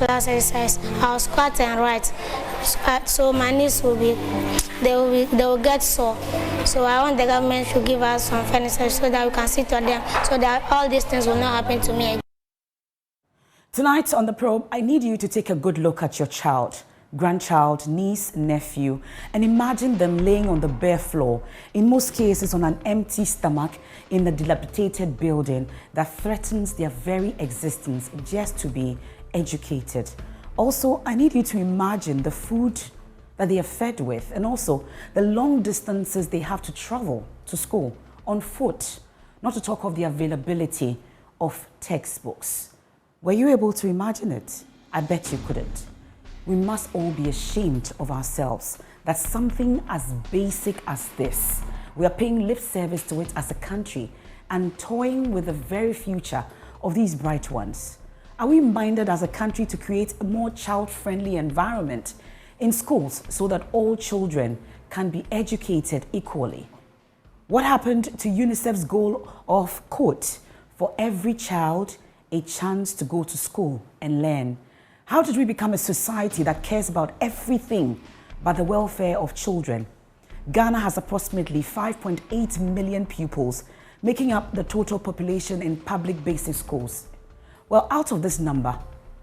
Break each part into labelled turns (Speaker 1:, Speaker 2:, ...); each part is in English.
Speaker 1: class exercise, I'll squat and write. So my knees they will get sore. So I want the government to give us some furniture so that we can sit on them, so that all these things will not happen to me again.
Speaker 2: Tonight on The Probe, I need you to take a good look at your child, grandchild, niece, nephew, and imagine them laying on the bare floor, in most cases on an empty stomach, in the dilapidated building that threatens their very existence just to be educated. Also, I need you to imagine the food that they are fed with, and also the long distances they have to travel to school on foot, not to talk of the availability of textbooks. Were you able to imagine it? I bet you couldn't. We must all be ashamed of ourselves that something as basic as this, we are paying lip service to it as a country and toying with the very future of these bright ones. Are we minded as a country to create a more child-friendly environment in schools so that all children can be educated equally? What happened to UNICEF's goal of, quote, for every child a chance to go to school and learn? How did we become a society that cares about everything but the welfare of children? Ghana has approximately 5.8 million pupils, making up the total population in public basic schools. Well, out of this number,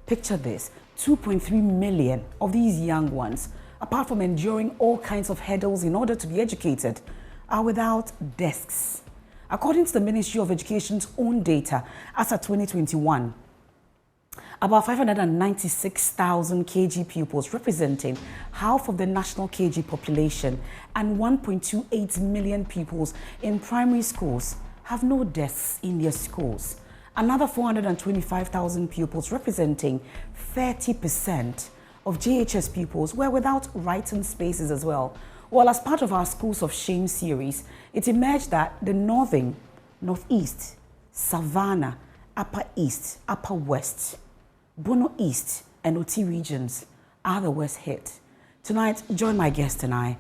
Speaker 2: picture this, 2.3 million of these young ones, apart from enduring all kinds of hurdles in order to be educated, are without desks. According to the Ministry of Education's own data, as of 2021, about 596,000 KG pupils, representing half of the national KG population, and 1.28 million pupils in primary schools have no desks in their schools. Another 425,000 pupils, representing 30% of JHS pupils, were without writing spaces as well. Well, as part of our Schools of Shame series, it emerged that the Northern, Northeast, Savannah, Upper East, Upper West, Bono East, and Oti regions are the worst hit. Tonight, join my guest and I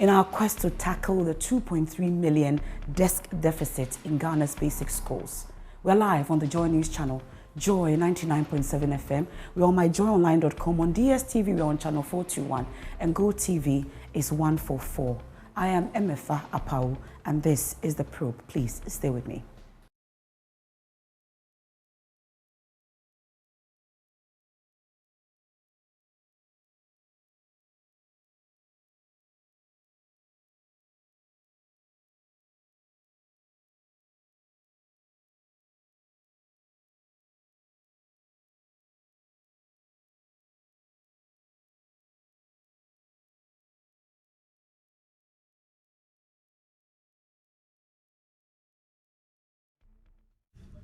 Speaker 2: in our quest to tackle the 2.3 million desk deficit in Ghana's basic schools. We're live on the Joy News channel, Joy 99.7 FM. We're on myjoyonline.com. On DSTV, we're on channel 421, and GoTV is 144. I am Emefa Apau, and this is The Probe. Please stay with me.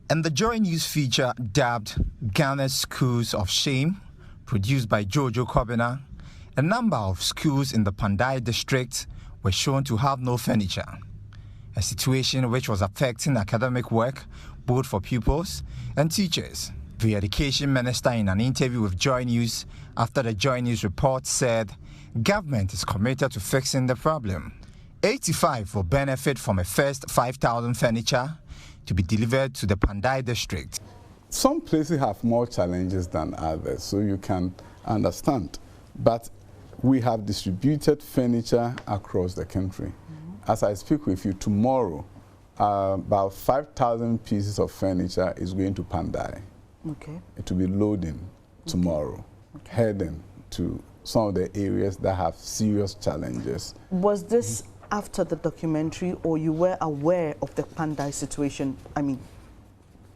Speaker 3: And the Joy News feature dubbed Ghana's Schools of Shame, produced by Jojo Kobina, a number of schools in the Pandai district were shown to have no furniture, a situation which was affecting academic work both for pupils and teachers. The Education Minister, in an interview with Joy News after the Joy News report, said government is committed to fixing the problem. 85 will benefit from a first 5,000 furniture to be delivered to the Pandai district.
Speaker 4: Some places have more challenges than others, so you can understand. But we have distributed furniture across the country. As I speak with you tomorrow, about 5,000 pieces of furniture is going to Pandai.
Speaker 5: Okay.
Speaker 4: It will be loading tomorrow, heading to some of the areas that have serious challenges.
Speaker 5: Was this after the documentary, or you were aware of the Pandai situation? I mean,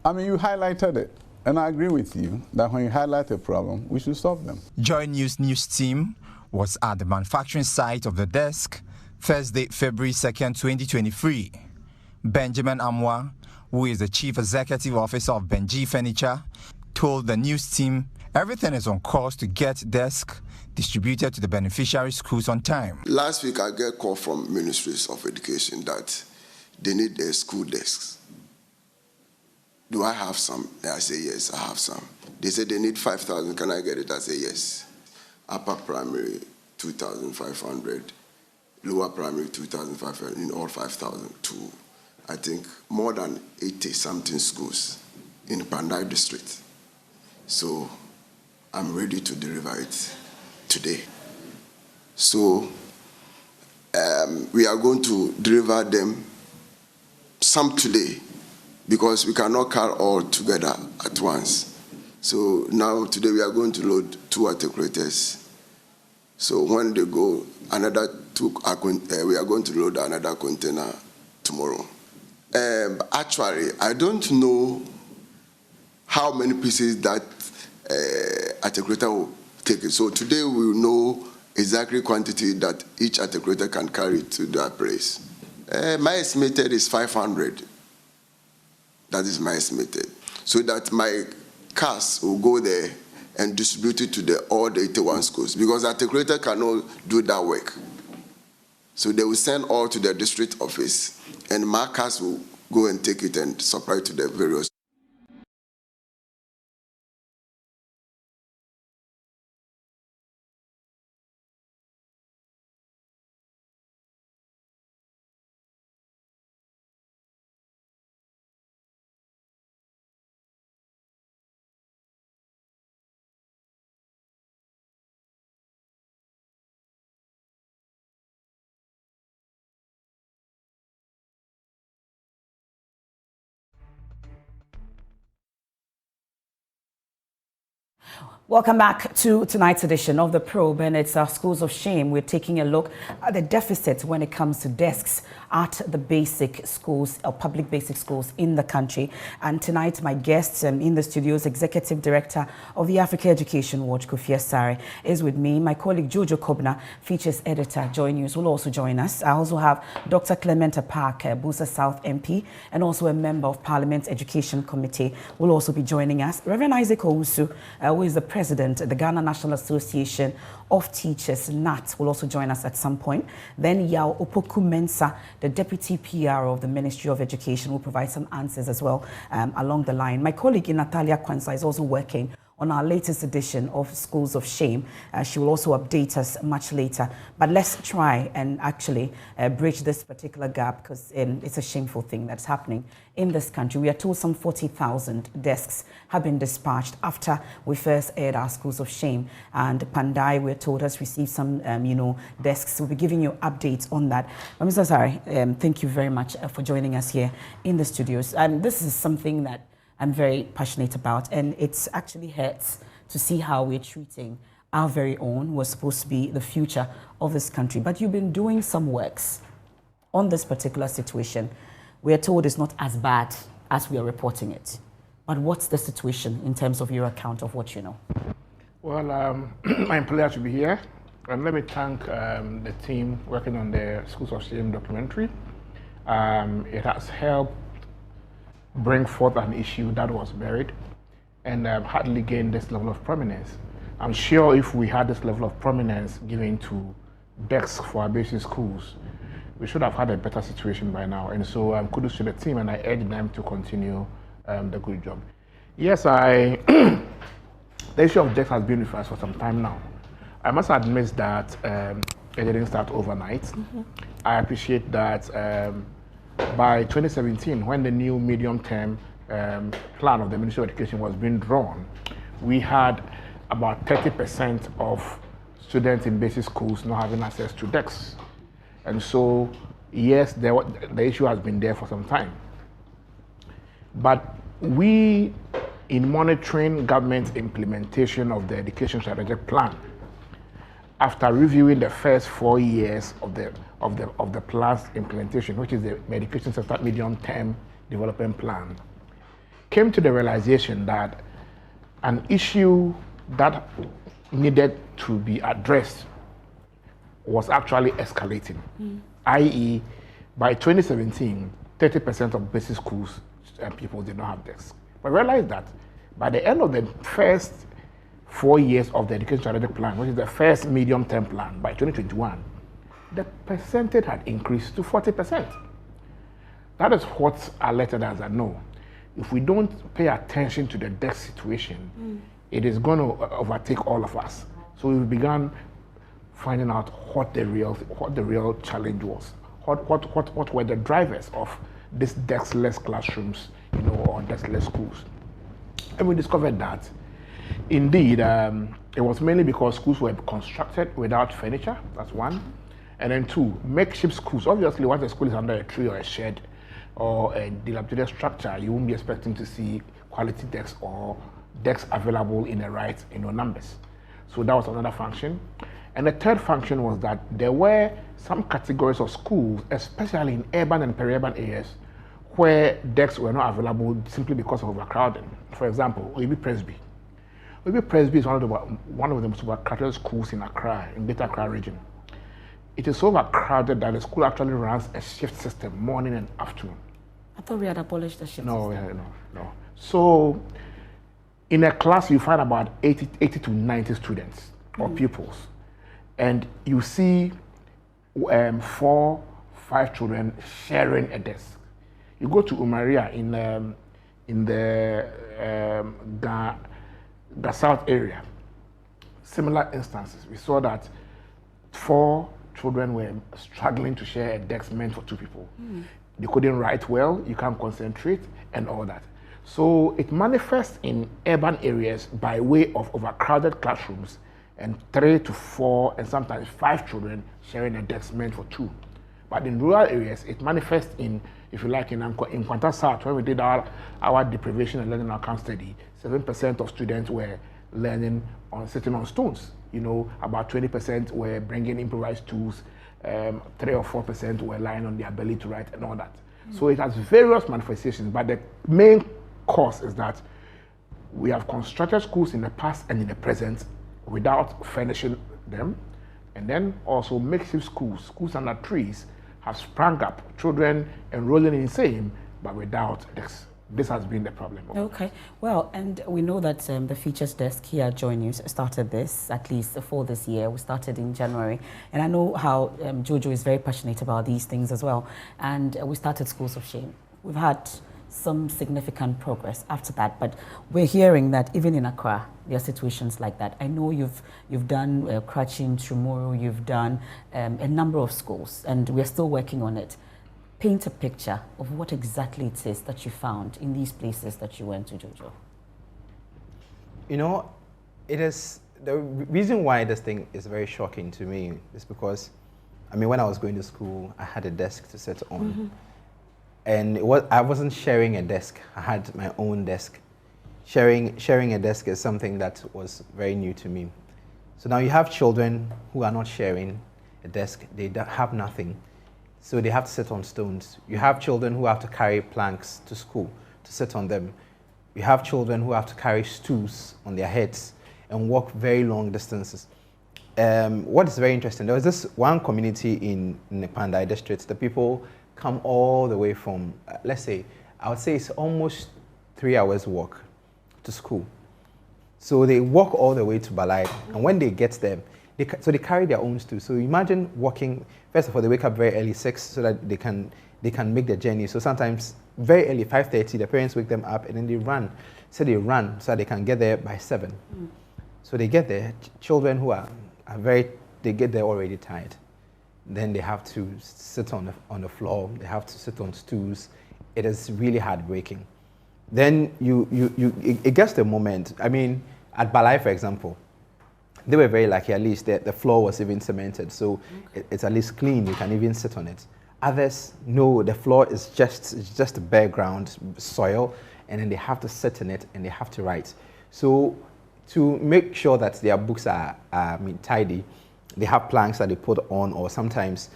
Speaker 4: you highlighted it, and I agree with you that when you highlight a problem, we should solve them.
Speaker 3: Joy News team was at the manufacturing site of the desk Thursday, February 2nd, 2023. Benjamin Amwa, who is the Chief Executive Officer of Benji Furniture, told the news team everything is on course to get desk distributed to the beneficiary schools on time.
Speaker 6: Last week, I get a call from Ministries of Education that they need their school desks. Do I have some? I say, yes, I have some. They said they need 5,000. Can I get it? I say, yes. Upper primary, 2,500. Lower primary, 2,500. In all, 5,000 to, I think, more than 80-something schools in Pandai district. So I'm ready to deliver it today. So we are going to deliver them some today because we cannot carry all together at once. So now today we are going to load 2 articulators. So when they go, another 2, we are going to load another container tomorrow. Actually, I don't know how many pieces that articulator will take it. So today we will know exactly quantity that each articulator can carry to that place. My estimated is 500. That is my estimated. So that my cars will go there and distribute it to all the 81 schools because the articulator cannot do that work. So they will send all to the district office and my cars will go and take it and supply it to the various.
Speaker 2: Welcome back to tonight's edition of The Probe, and it's our Schools of Shame. We're taking a look at the deficit when it comes to desks at the basic schools, or public basic schools in the country. And tonight, my guest in the studio is Executive Director of the Africa Education Watch, Kofi Asare, is with me. My colleague Jojo Kobna, Features Editor, Joy News, will also join us. I also have Dr. Clementa Park, Busa South MP, and also a member of Parliament's Education Committee, will also be joining us. Reverend Isaac Owusu, who is the President of the Ghana National Association of Teachers, NAT, will also join us at some point. Then Yao Opoku Mensah, the Deputy PR of the Ministry of Education, will provide some answers as well along the line. My colleague Natalia Kwanzaa is also working on our latest edition of Schools of Shame. She will also update us much later. But let's try and actually bridge this particular gap because it's a shameful thing that's happening in this country. We are told some 40,000 desks have been dispatched after we first aired our Schools of Shame. And Pandai, we're told, has received some, desks. We'll be giving you updates on that. But Mr. Asare, thank you very much for joining us here in the studios. This is something that I'm very passionate about, and it actually hurts to see how we're treating our very own, who are supposed to be the future of this country. But you've been doing some works on this particular situation. We are told it's not as bad as we are reporting it. But what's the situation in terms of your account of what you know?
Speaker 7: Well, I'm pleased to be here, and let me thank the team working on the Schools of Shame documentary. It has helped bring forth an issue that was buried and hardly gained this level of prominence. I'm sure if we had this level of prominence given to desks for our basic schools, we should have had a better situation by now. And so kudos to the team, and I urge them to continue the good job. Yes, the issue of desks has been with us for some time now. I must admit that it didn't start overnight. Mm-hmm. I appreciate that by 2017, when the new medium-term plan of the Ministry of Education was being drawn, we had about 30% of students in basic schools not having access to desks. And so, yes, the issue has been there for some time. But we, in monitoring government's implementation of the Education Strategic Plan, after reviewing the first 4 years of the plan's implementation, which is the Education Sector Medium-Term Development Plan, came to the realization that an issue that needed to be addressed was actually escalating. I.e., by 2017, 30% of basic schools people did not have desks. But realize that by the end of the first 4 years of the Education Strategic Plan, which is the first medium-term plan, by 2021, the percentage had increased to 40%. That is what alerted us that no, if we don't pay attention to the desk situation, it is going to overtake all of us. So we began finding out what the real challenge was. What were the drivers of these deskless classrooms, or deskless schools? And we discovered that Indeed, it was mainly because schools were constructed without furniture, that's one. And then two, makeshift schools. Obviously, once a school is under a tree or a shed or a dilapidated structure, you won't be expecting to see quality desks or desks available in the right numbers. So that was another function. And the third function was that there were some categories of schools, especially in urban and peri-urban areas, where desks were not available simply because of overcrowding. For example, Oyibi Presby. Oyibi Presby is one of the most overcrowded schools in Accra, in Greater Accra region. It is so overcrowded that the school actually runs a shift system, morning and afternoon.
Speaker 2: I thought we had abolished the shift system.
Speaker 7: No. So in a class, you find about 80 to 90 students or pupils. And you see 4, 5 children sharing a desk. You go to Umaria in the South area, similar instances. We saw that 4 children were struggling to share a desk meant for 2 people. They couldn't write well, you can't concentrate, and all that. So it manifests in urban areas by way of overcrowded classrooms and 3 to 4 and sometimes 5 children sharing a desk meant for 2. But in rural areas, it manifests in, if you like, in Kwanta South, when we did our deprivation and learning outcome study, 7% of students were learning sitting on stones. About 20% were bringing improvised tools, 3 or 4% were lying on their belly to write and all that. So it has various manifestations, but the main cause is that we have constructed schools in the past and in the present without furnishing them, and then also makeshift schools under trees have sprung up, children enrolling in the same, but without this. This has been the problem.
Speaker 2: Okay, well, and we know that the features desk here at Joy News started this, at least for this year. We started in January, and I know how Jojo is very passionate about these things as well. And we started Schools of Shame. We've had some significant progress after that, but we're hearing that even in Accra, there are situations like that. I know you've done Krachin, Trumuru, you've done a number of schools, and we're still working on it. Paint a picture of what exactly it is that you found in these places that you went to, Jojo.
Speaker 8: It is the reason why this thing is very shocking to me is because, when I was going to school, I had a desk to sit on. And I wasn't sharing a desk. I had my own desk. Sharing a desk is something that was very new to me. So now you have children who are not sharing a desk. They have nothing. So they have to sit on stones. You have children who have to carry planks to school to sit on them. You have children who have to carry stools on their heads and walk very long distances. What is very interesting, there was this one community in the Pandai district. The people come all the way from, let's say, I would say it's almost 3 hours walk to school. So they walk all the way to Balai, and when they get there, they carry their own stool. So imagine walking. First of all, they wake up very early, 6, so that they can make the journey. So sometimes very early, 5:30, the parents wake them up, and then they run. So they run so that they can get there by 7. So they get there. Children who are they get there already tired. Then they have to sit on the floor. They have to sit on stools. It is really heartbreaking. Then it gets to a moment. At Balai, for example, they were very lucky. At least the floor was even cemented, so it's at least clean. You can even sit on it. Others, no, the floor is just bare ground, soil, and then they have to sit in it and they have to write. So to make sure that their books are tidy, they have planks that they put on, or sometimes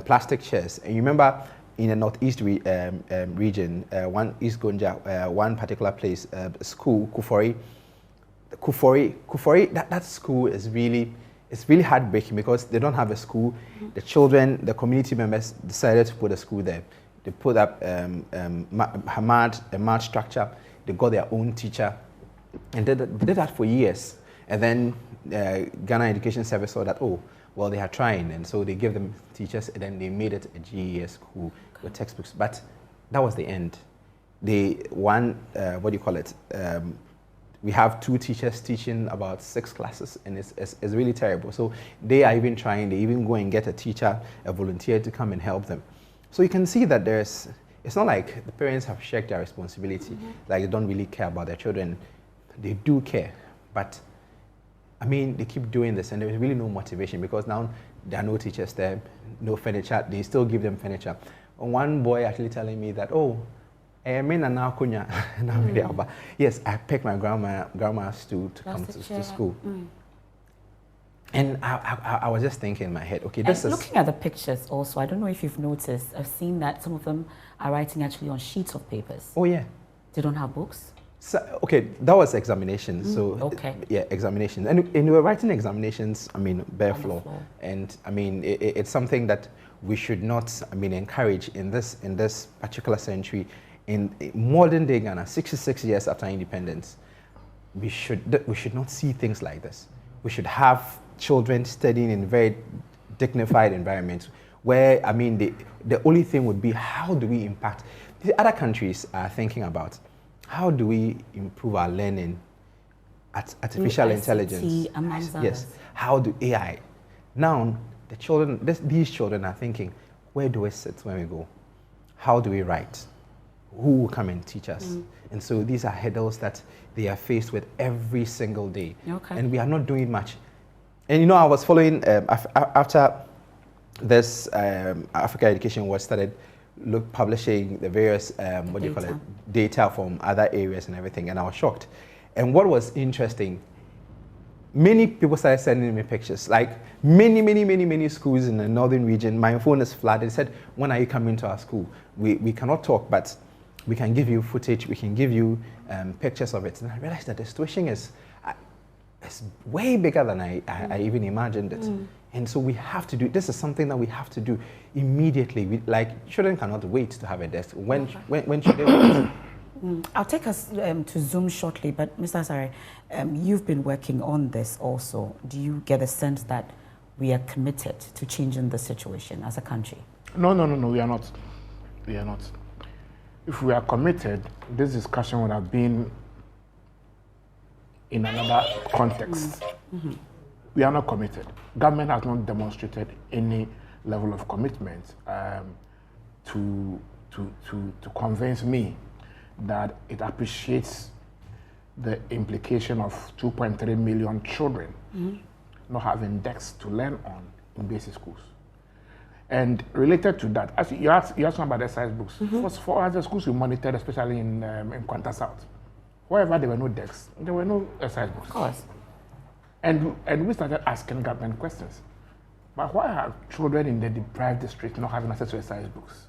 Speaker 8: plastic chairs. And you remember in the northeast region, one East Gonja, one particular place, school, Kufori, that school is really heartbreaking because they don't have a school. The children, the community members decided to put a school there. They put up a mud structure. They got their own teacher, and they did that for years. And then Ghana Education Service saw that, they are trying, and so they gave them teachers, and then they made it a GES school with textbooks. But that was the end. We have 2 teachers teaching about 6 classes, and it's really terrible. So they are even trying. They even go and get a teacher, a volunteer to come and help them. So you can see that it's not like the parents have shirked their responsibility, like they don't really care about their children. They do care, But I mean, they keep doing this and there's really no motivation because now there are no teachers there, no furniture, they still give them furniture. One boy actually telling me that, oh, yes, I picked my grandma's stool to come to school. And I was just thinking in my head, okay, this is...
Speaker 2: Looking at the pictures also, I don't know if you've noticed, I've seen that some of them are writing actually on sheets of papers.
Speaker 8: Oh, yeah.
Speaker 2: They don't have books?
Speaker 8: So, okay, that was examinations. So,
Speaker 2: okay.
Speaker 8: Yeah, examinations. And we were writing examinations, I mean, bare floor. And, I mean, it's something that we should not, I mean, encourage in this particular century. In modern day Ghana, 66 years after independence, we should not see things like this. We should have children studying in very dignified environments where, I mean, the only thing would be how do we impact. The other countries are thinking about how do we improve our learning at artificial intelligence. Yes, how do AI. Now, the children, these children are thinking, where do we sit when we go? How do we write? Who will come and teach us? And so these are hurdles that they are faced with every single day. Okay. And we are not doing much. And you know, I was following, after this Africa Education was started publishing the various, data from other areas and everything, and I was shocked. And what was interesting, many people started sending me pictures, like many schools in the northern region. My phone is flooded. They said, when are you coming to our school? We cannot talk, but we can give you footage, we can give you pictures of it. And I realized that the situation is way bigger than I even imagined it. And so we have to do, this is something that we have to do immediately. Children cannot wait to have a desk. When should they wait?
Speaker 2: I'll take us to Zoom shortly, but Mr. Asare, you've been working on this also. Do you get a sense that we are committed to changing the situation as a country?
Speaker 7: No, we are not. We are not. If we are committed, this discussion would have been in another context. We are not committed. Government has not demonstrated any level of commitment to convince me that it appreciates the implication of 2.3 million children not having desks to learn on in basic schools. And related to that, as you asked about the size books. For other schools we monitored, especially in Kwanta South, wherever there were no desks, there were no size books.
Speaker 2: Of course.
Speaker 7: And we started asking government questions. But why are children in the deprived district not having access to exercise books?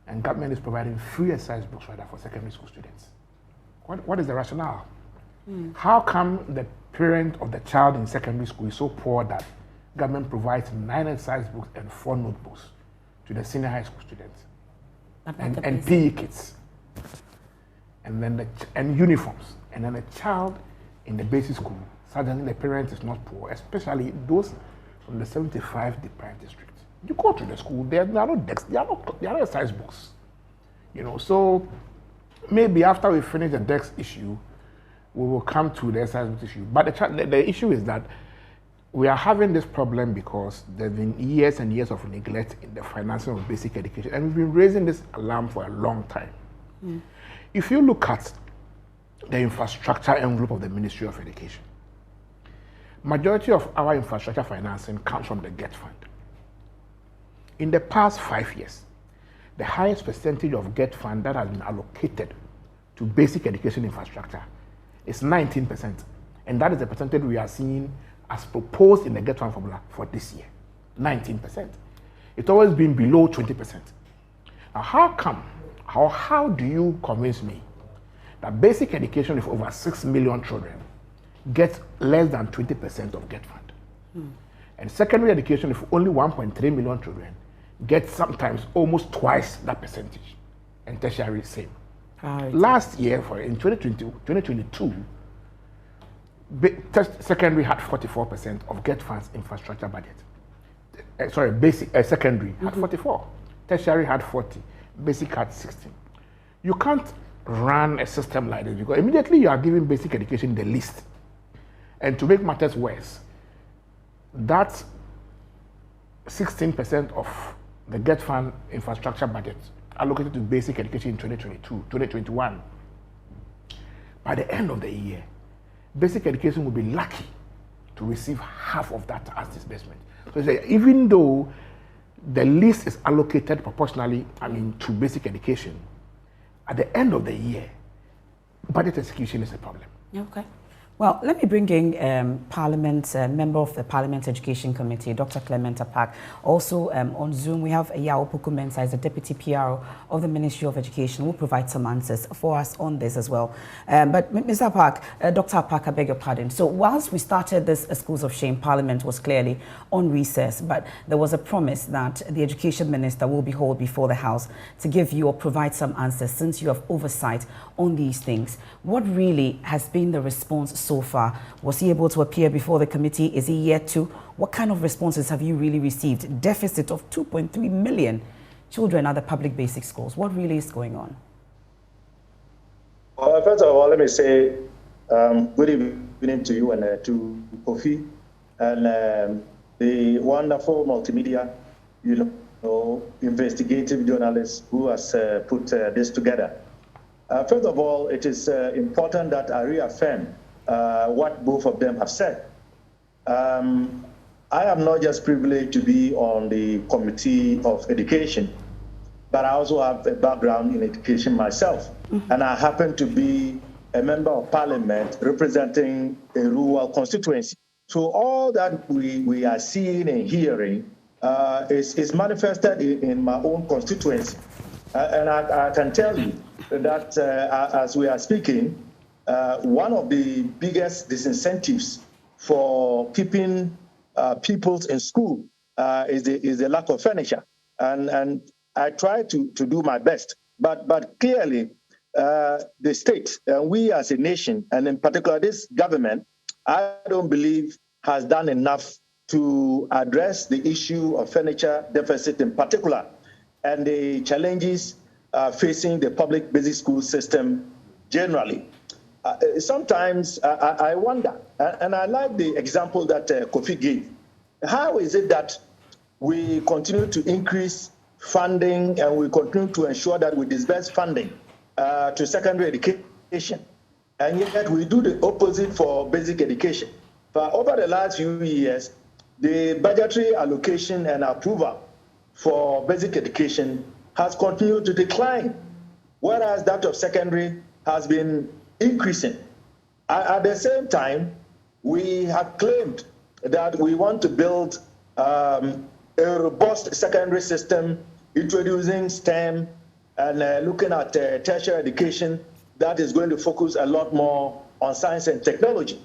Speaker 7: And government is providing free exercise books rather for secondary school students. What is the rationale? How come the parent of the child in secondary school is so poor that government provides 9 exercise books and 4 notebooks to the senior high school students? And PE kits. And then and uniforms. And then a child in the basic school, suddenly the parent is not poor, especially those from the 75 deprived districts. You go to the school, there are no desks, there are no exercise books. You know, so maybe after we finish the desk issue, we will come to the exercise book issue. But the issue is that we are having this problem because there have been years and years of neglect in the financing of basic education, and we've been raising this alarm for a long time. If you look at the infrastructure envelope of the Ministry of Education, majority of our infrastructure financing comes from the GET Fund. In the past 5 years, the highest percentage of GET Fund that has been allocated to basic education infrastructure is 19%. And that is the percentage we are seeing as proposed in the GET Fund formula for this year, 19%. It's always been below 20%. Now, how do you convince me that basic education of over 6 million children gets less than 20% of GET Fund? And secondary education of only 1.3 million children gets sometimes almost twice that percentage, and tertiary same. Last year, in 2022, secondary had 44% of GET Fund's infrastructure budget. Secondary had 44, tertiary had 40, basic had 16. You can't run a system like this because immediately you are giving basic education the least. And to make matters worse, that's 16% of the GET Fund infrastructure budget allocated to basic education in 2022, 2021. By the end of the year, basic education will be lucky to receive half of that as disbursement. So even though the list is allocated proportionally, to basic education, at the end of the year, budget execution is a problem.
Speaker 2: Okay. Well, let me bring in member of the Parliament Education Committee, Dr. Clement Apak. Also on Zoom, we have Yao Pukumensa, as the Deputy PRO of the Ministry of Education, who will provide some answers for us on this as well. But Mr. Apak, Dr. Apak, I beg your pardon. So whilst we started this Schools of Shame, Parliament was clearly on recess, but there was a promise that the Education Minister will be hauled before the House to give you or provide some answers, since you have oversight on these things. What really has been the response so far? Was he able to appear before the committee? Is he yet to? What kind of responses have you really received? Deficit of 2.3 million children at the public basic schools. What really is going on?
Speaker 9: Well, first of all, let me say good evening to you and to Kofi and the wonderful multimedia, investigative journalists who has put this together. First of all, it is important that I reaffirm what both of them have said. I am not just privileged to be on the Committee of Education, but I also have a background in education myself. And I happen to be a member of Parliament representing a rural constituency. So all that we are seeing and hearing is manifested in my own constituency. And I can tell you that as we are speaking, one of the biggest disincentives for keeping pupils in school is the lack of furniture. And I try to do my best. But clearly, the state, we as a nation, and in particular this government, I don't believe has done enough to address the issue of furniture deficit in particular, and the challenges facing the public basic school system generally. Sometimes I wonder, and I like the example that Kofi gave. How is it that we continue to increase funding and we continue to ensure that we disburse funding to secondary education, and yet we do the opposite for basic education? For over the last few years, the budgetary allocation and approval for basic education has continued to decline, whereas that of secondary has been increasing. At the same time, we have claimed that we want to build a robust secondary system, introducing STEM and looking at tertiary education that is going to focus a lot more on science and technology.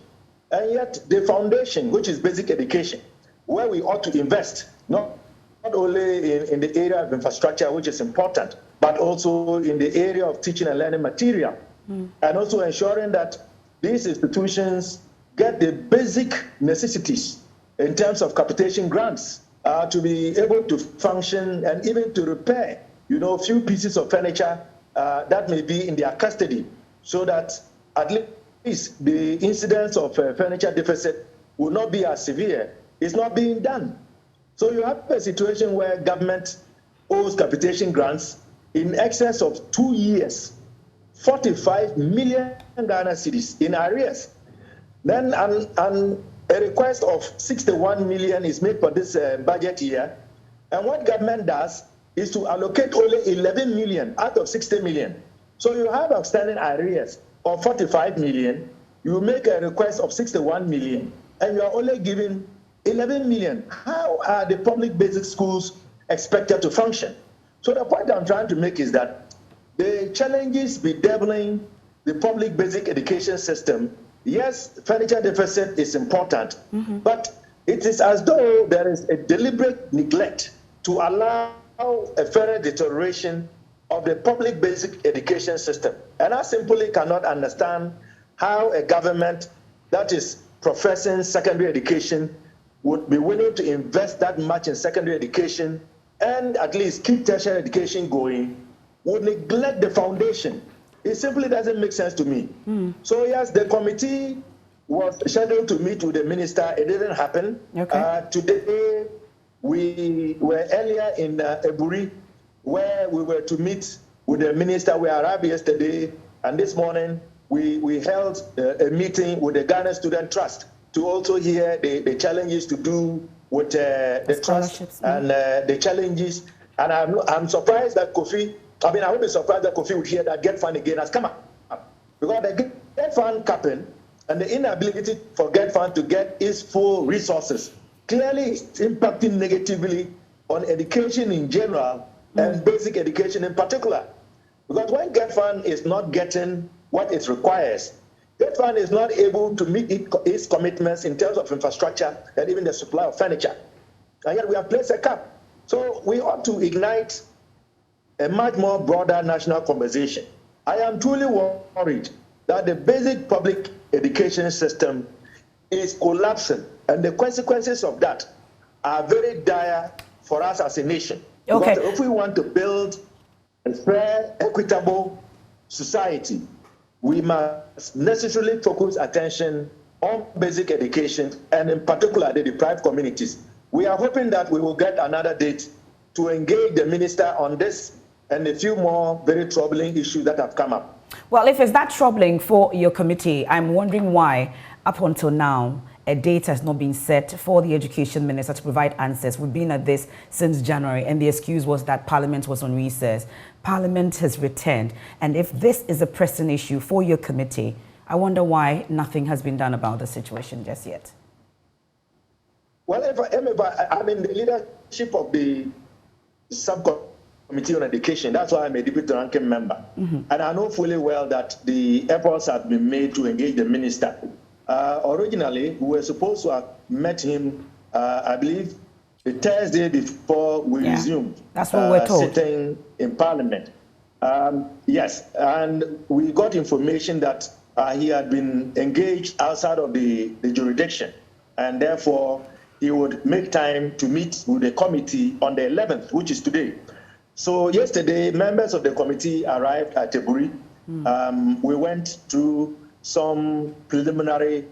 Speaker 9: And yet the foundation, which is basic education, where we ought to invest, not only in the area of infrastructure, which is important, but also in the area of teaching and learning material, and also ensuring that these institutions get the basic necessities in terms of capitation grants to be able to function and even to repair, a few pieces of furniture that may be in their custody, so that at least the incidence of furniture deficit will not be as severe. It's not being done. So you have a situation where government owes capitation grants in excess of 2 years, 45 million Ghana cedis in arrears. Then a request of 61 million is made for this budget year. And what government does is to allocate only 11 million out of 60 million. So you have outstanding arrears of 45 million. You make a request of 61 million, and you are only giving 11 million. How are the public basic schools expected to function? So the point I'm trying to make is that the challenges bedeviling the public basic education system, yes, furniture deficit is important, but it is as though there is a deliberate neglect to allow a further deterioration of the public basic education system. And I simply cannot understand how a government that is professing secondary education would be willing to invest that much in secondary education and at least keep tertiary education going, would neglect the foundation. It simply doesn't make sense to me. So yes, the committee was scheduled to meet with the minister. It didn't happen. Okay. Today, we were earlier in Eburi, where we were to meet with the minister. We arrived yesterday, and this morning we held a meeting with the Ghana Student Trust to also hear the challenges to do with the trust and the challenges. And I'm surprised that Kofi, I would be surprised that Kofi would hear that Get Fund again has come up. Because the Get Fund capping and the inability for Get Fund to get its full resources clearly is impacting negatively on education in general and basic education in particular. Because when Get Fund is not getting what it requires, Get Fund is not able to meet its commitments in terms of infrastructure and even the supply of furniture. And yet we have placed a cap. So we ought to ignite a much more broader national conversation. I am truly worried that the basic public education system is collapsing, and the consequences of that are very dire for us as a nation.
Speaker 2: Okay.
Speaker 9: Because if we want to build a fair, equitable society, we must necessarily focus attention on basic education and in particular the deprived communities. We are hoping that we will get another date to engage the minister on this and a few more very troubling issues that have come up.
Speaker 2: Well, if it's that troubling for your committee, I'm wondering why, up until now, a date has not been set for the education minister to provide answers. We've been at this since January, and the excuse was that Parliament was on recess. Parliament has returned, and if this is a pressing issue for your committee, I wonder why nothing has been done about the situation just yet.
Speaker 9: Well, the leadership of the subcommittee on education, that's why I'm a deputy ranking member. And I know fully well that the efforts have been made to engage the minister. Originally, we were supposed to have met him, I believe, the Thursday before we resumed.
Speaker 2: That's what we're told.
Speaker 9: Sitting in Parliament. Yes, and we got information that he had been engaged outside of the jurisdiction, and therefore he would make time to meet with the committee on the 11th, which is today. So yesterday, members of the committee arrived at Teburi. We went through some preliminary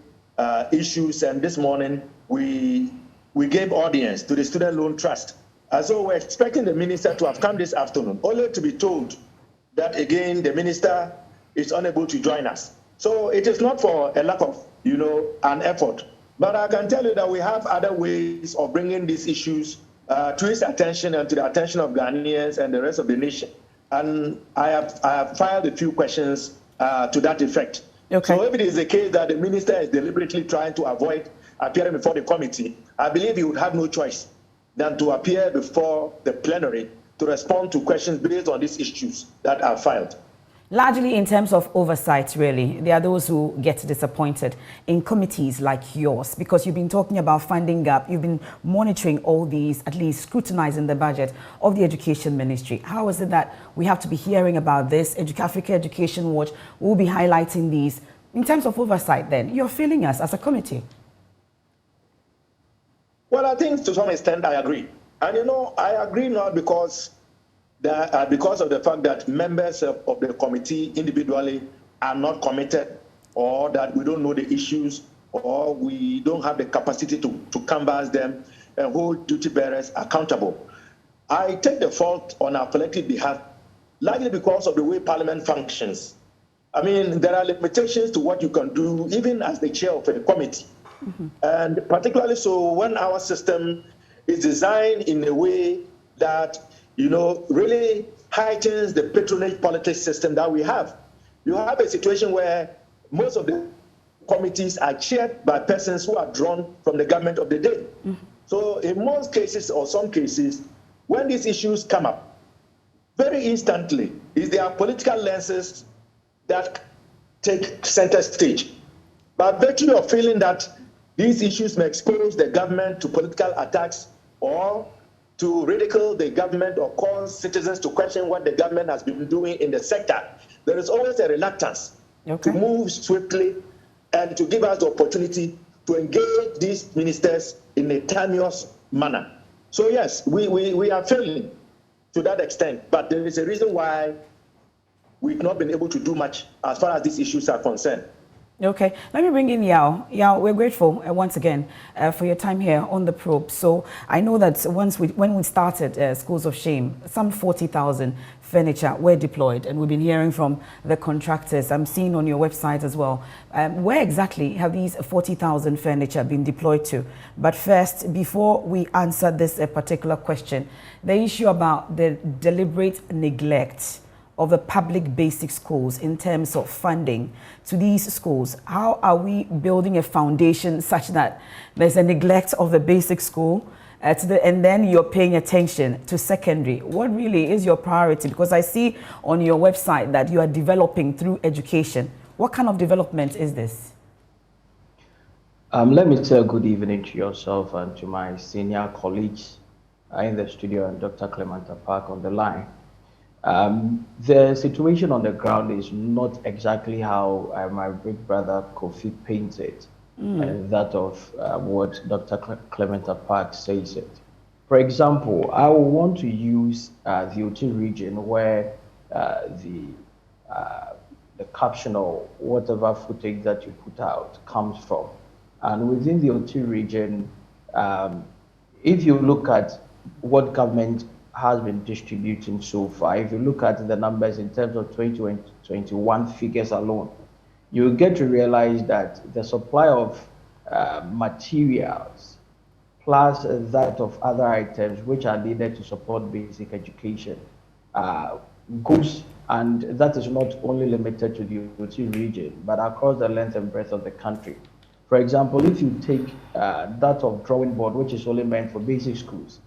Speaker 9: issues, and this morning we gave audience to the Student Loan Trust. So we're expecting the minister to have come this afternoon, only to be told that again the minister is unable to join us. So it is not for a lack of, an effort, but I can tell you that we have other ways of bringing these issues to his attention and to the attention of Ghanaians and the rest of the nation. And I have filed a few questions to that effect.
Speaker 2: Okay.
Speaker 9: So if it is the case that the minister is deliberately trying to avoid appearing before the committee, I believe he would have no choice than to appear before the plenary to respond to questions based on these issues that are filed.
Speaker 2: Largely in terms of oversight, really, there are those who get disappointed in committees like yours because you've been talking about funding gap, you've been monitoring all these, at least scrutinizing the budget of the Education Ministry. How is it that we have to be hearing about this? Africa Education Watch will be highlighting these. In terms of oversight, then, you're failing us as a committee.
Speaker 9: Well, I think to some extent I agree. And I agree not because of the fact that members of the committee individually are not committed, or that we don't know the issues, or we don't have the capacity to canvass them and hold duty bearers accountable. I take the fault on our collective behalf, largely because of the way Parliament functions. There are limitations to what you can do, even as the chair of a committee. And particularly so when our system is designed in a way that really heightens the patronage politics system that we have. You have a situation where most of the committees are chaired by persons who are drawn from the government of the day. So in most cases, or some cases, when these issues come up, very instantly, is there political lenses that take center stage. By virtue of feeling that these issues may expose the government to political attacks or to ridicule the government or cause citizens to question what the government has been doing in the sector, there is always a reluctance to move swiftly and to give us the opportunity to engage these ministers in a timeous manner. So yes, we are failing to that extent, but there is a reason why we've not been able to do much as far as these issues are concerned.
Speaker 2: Okay, let me bring in Yao. Yao, we're grateful once again for your time here on the probe. So I know that when we started Schools of Shame, some 40,000 furniture were deployed, and we've been hearing from the contractors. I'm seeing on your website as well. Where exactly have these 40,000 furniture been deployed to? But first, before we answer this particular question, the issue about the deliberate neglect of the public basic schools in terms of funding to these schools. How are we building a foundation such that there's a neglect of the basic school and then you're paying attention to secondary? What really is your priority? Because I see on your website that you are developing through education. What kind of development is this?
Speaker 10: Let me say good evening to yourself and to my senior colleagues in the studio and Dr. Clementa Park on the line. The situation on the ground is not exactly how my big brother Kofi paints it, that of what Dr. Clementa Park says it. For example, I will want to use the OT region where the caption or whatever footage that you put out comes from. And within the OT region, if you look at what government has been distributing so far, if you look at the numbers in terms of 2021 figures alone, you get to realize that the supply of materials plus that of other items which are needed to support basic education goes, and that is not only limited to the OT region, but across the length and breadth of the country. For example, if you take that of drawing board, which is only meant for basic schools,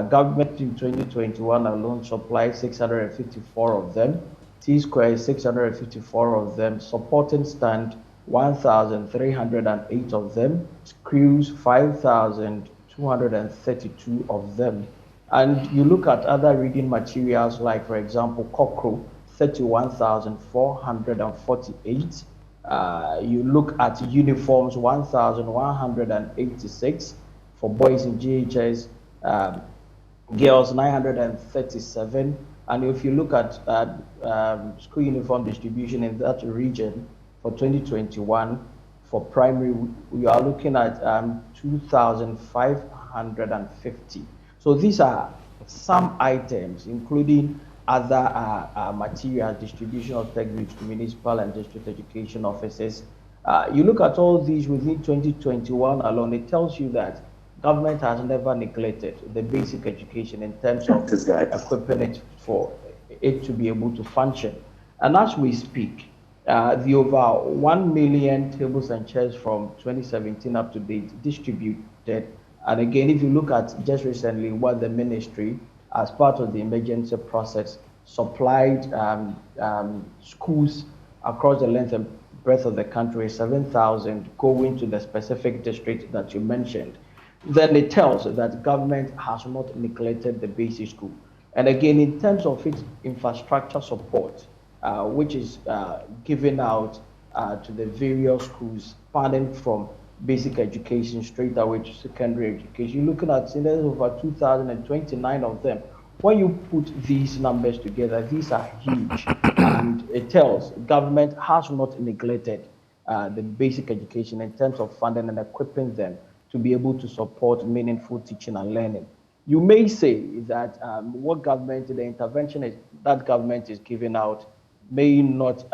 Speaker 10: government in 2021 alone supplied 654 of them, T-square 654 of them, supporting stand 1,308 of them, screws 5,232 of them. And you look at other reading materials like, for example, Cocro, 31,448. You look at uniforms, 1,186 for boys in GHS, girls 937. And if you look at school uniform distribution in that region for 2021, for primary, we are looking at 2,550. So these are some items, including other material distribution of textbooks to municipal and district education offices. You look at all these within 2021 alone, it tells you that government has never neglected the basic education in terms of equipping it for it to be able to function. And as we speak, the over 1 million tables and chairs from 2017 up to date distributed. And again, if you look at just recently what the ministry, as part of the emergency process, supplied schools across the length and breadth of the country, 7,000 going to the specific district that you mentioned, then it tells that government has not neglected the basic school. And again, in terms of its infrastructure support, which is given out to the various schools, spanning from basic education straight away to secondary education, you're looking at over 2,029 of them. When you put these numbers together, these are huge. And it tells government has not neglected the basic education in terms of funding and equipping them to be able to support meaningful teaching and learning. You may say that what government, the intervention is, that government is giving out may not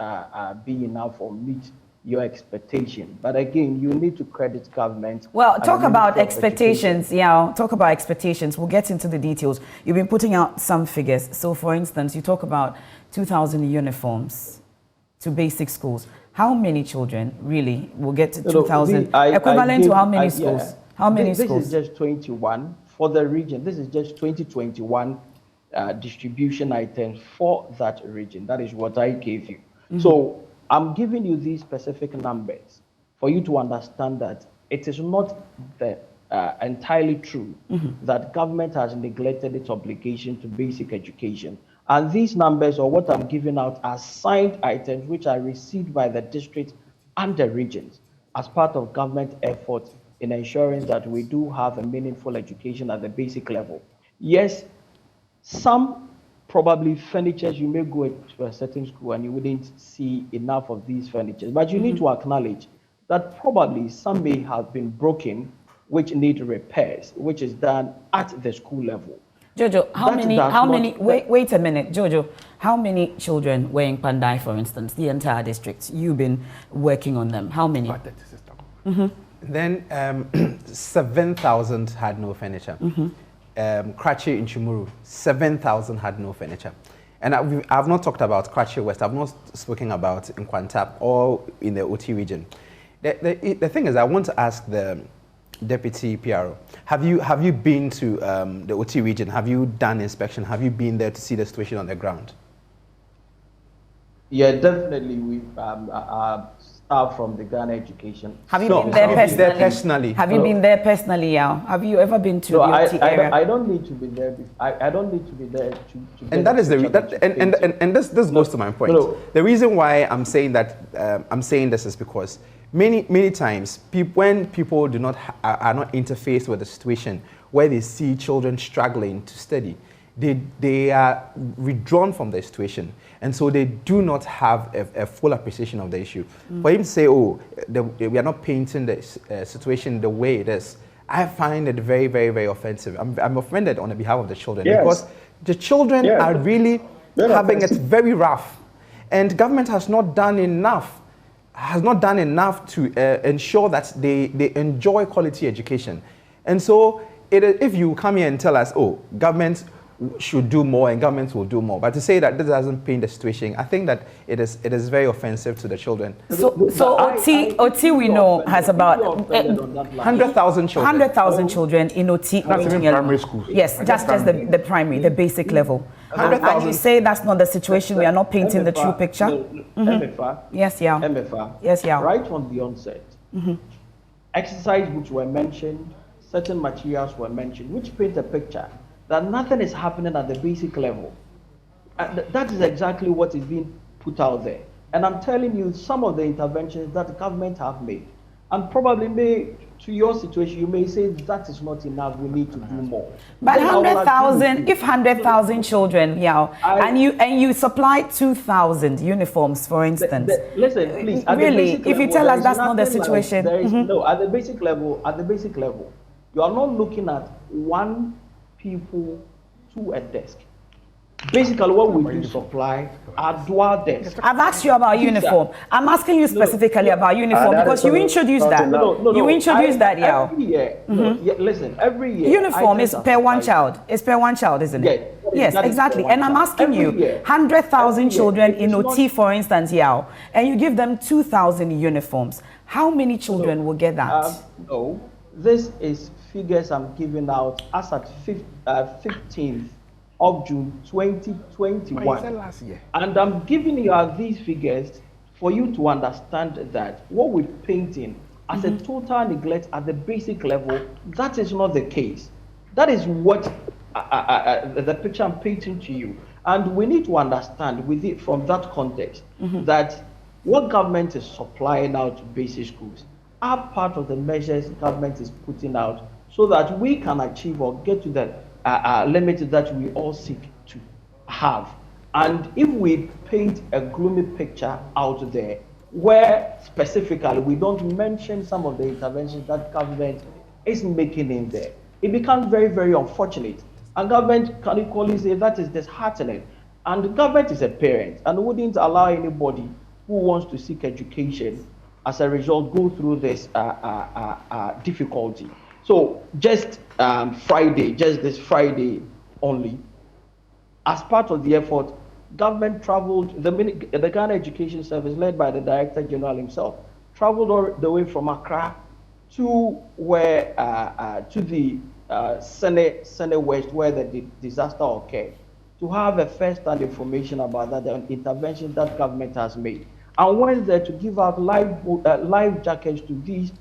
Speaker 10: be enough or meet your expectation. But again, you need to credit government.
Speaker 2: Well, talk about expectations. Yeah, talk about expectations. We'll get into the details. You've been putting out some figures. So, for instance, you talk about 2,000 uniforms to basic schools. How many children really will get to 2,000? Equivalent to how many schools? Yeah. How many schools?
Speaker 10: This is just 21 for the region. This is just 2021 distribution items for that region. That is what I gave you. So I'm giving you these specific numbers for you to understand that it is not entirely true that government has neglected its obligation to basic education. And these numbers, or what I'm giving out, are signed items which are received by the district and the regions as part of government efforts in ensuring that we do have a meaningful education at the basic level. Yes, some probably furnitures, you may go to a certain school and you wouldn't see enough of these furnitures. But you need to acknowledge that probably some may have been broken, which need repairs, which is done at the school level.
Speaker 2: Jojo, wait a minute, Jojo, how many children were in Pandai, for instance, the entire district? You've been working on them. How many?
Speaker 8: Then 7,000 had no furniture. Krachi in Chumuru, 7,000 had no furniture. And I've not talked about Krachi West, I've not spoken about in Kwantap or in the OT region. The thing is, I want to ask the Deputy PRO, have you been to the OT region? Have you done inspection? Have you been there to see the situation on the ground?
Speaker 10: Yeah, definitely. We've staff from the Ghana Education.
Speaker 2: Have you been there personally? Have you been there personally, Yao? Have you ever been to the OT area?
Speaker 10: I don't need to be there. I don't need to be there to
Speaker 8: and that is this goes to my point. No. The reason why I'm saying that I'm saying this is because many times when people are not interfaced with the situation where they see children struggling to study, they are withdrawn from the situation, and so they do not have a full appreciation of the issue. For him to say, "Oh, we are not painting the situation the way it is," I find it very, very, very offensive. I'm offended on the behalf of the children because the children are really having it very rough, and government has not done enough to ensure that they enjoy quality education. And so if you come here and tell us, oh, government should do more and government will do more, but to say that this doesn't paint the situation, I think that it is very offensive to the children.
Speaker 2: So OT we know has about
Speaker 8: 100,000 children.
Speaker 2: 100,000 children in OT.
Speaker 7: That's even primary schools.
Speaker 2: Yes, just the primary, the basic level. And you say that's not the situation, we are not painting the true picture? Yes, yeah. Yes, yeah.
Speaker 10: Right on the onset, exercise which were mentioned, certain materials were mentioned, which paint a picture that nothing is happening at the basic level. That is exactly what is being put out there. And I'm telling you, some of the interventions that the government have made, and probably to your situation, you may say that is not enough, we need to do more.
Speaker 2: But 100,000, if 100,000 children, and you supply 2,000 uniforms, for instance.
Speaker 10: Listen, please.
Speaker 2: Really, if you tell us that's not the situation.
Speaker 10: No, at the basic level, you are not looking at one people to a desk. Basically, what we do supply are dual desks.
Speaker 2: I've asked you about uniform. I'm asking you specifically about uniform because you introduced that. You introduced that, Yao.
Speaker 10: Every year, listen, every year.
Speaker 2: Uniform is per one child. It's per one child, isn't it? Yes, exactly. And I'm asking you, 100,000 children in OT, for instance, Yao, and you give them 2,000 uniforms. How many children will get that?
Speaker 10: No, this is figures I'm giving out as at 15th of June 2021.
Speaker 7: Last year.
Speaker 10: And I'm giving you these figures for you to understand that what we're painting as a total neglect at the basic level, that is not the case. That is what the picture I'm painting to you. And we need to understand with it from that context that what government is supplying out to basic schools are part of the measures government is putting out so that we can achieve or get to the limit that we all seek to have. And if we paint a gloomy picture out there, where specifically we don't mention some of the interventions that government is making in there, it becomes very, very unfortunate. And government can equally say that is disheartening. And the government is a parent and wouldn't allow anybody who wants to seek education as a result go through this difficulty. So just this Friday only, as part of the effort, government traveled, the Ghana Education Service, led by the Director General himself, traveled all the way from Accra to the Senate West, where the disaster occurred, to have a first-hand information about that, the intervention that government has made, and went there to give out life jackets to these